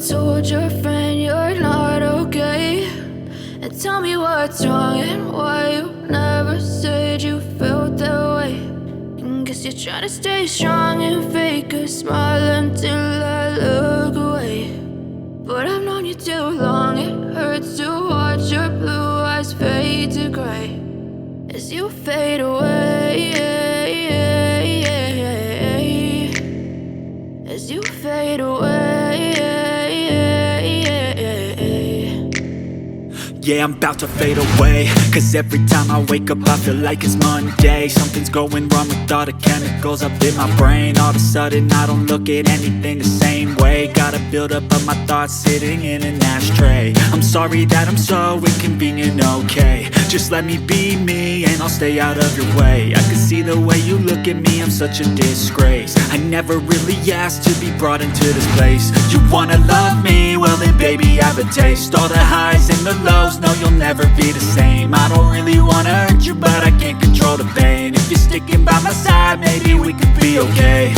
told your friend you're not okay? And tell me what's wrong and why you never said you felt that way. And guess you're trying to stay strong and fake a smile until I look away. But I've known you too long, it hurts to watch your blue eyes fade to grey as you fade away, as you fade away. Yeah, I'm about to fade away, 'cause every time I wake up I feel like it's Monday. Something's going wrong with all the chemicals up in my brain. All of a sudden I don't look at anything the same way. Gotta build up of my thoughts sitting in an ashtray. I'm sorry that I'm so inconvenient, okay? Just let me be me and I'll stay out of your way. I can see the way you look at me, I'm such a disgrace. I never really asked to be brought into this place. You wanna love me? Well then baby have a taste. All the highs and the lows, no you'll never be the same. I don't really wanna hurt you but I can't control the pain. If you're sticking by my side maybe we could be okay.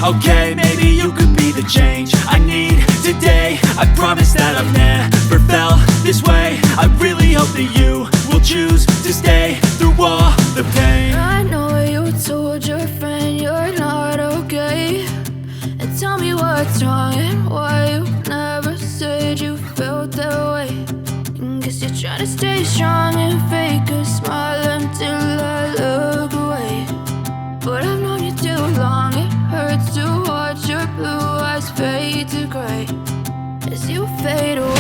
Okay, maybe you could be the change I need today. I promise that I've never felt this way. I really hope that you will choose to stay through all the pain. I know you told your friend you're not okay. And tell me what's wrong and why you never said you felt that way. And guess you're trying to stay strong and fake a smile until I look away. But I've known you too long, it hurts to watch your blue eyes fade to grey as you fade away.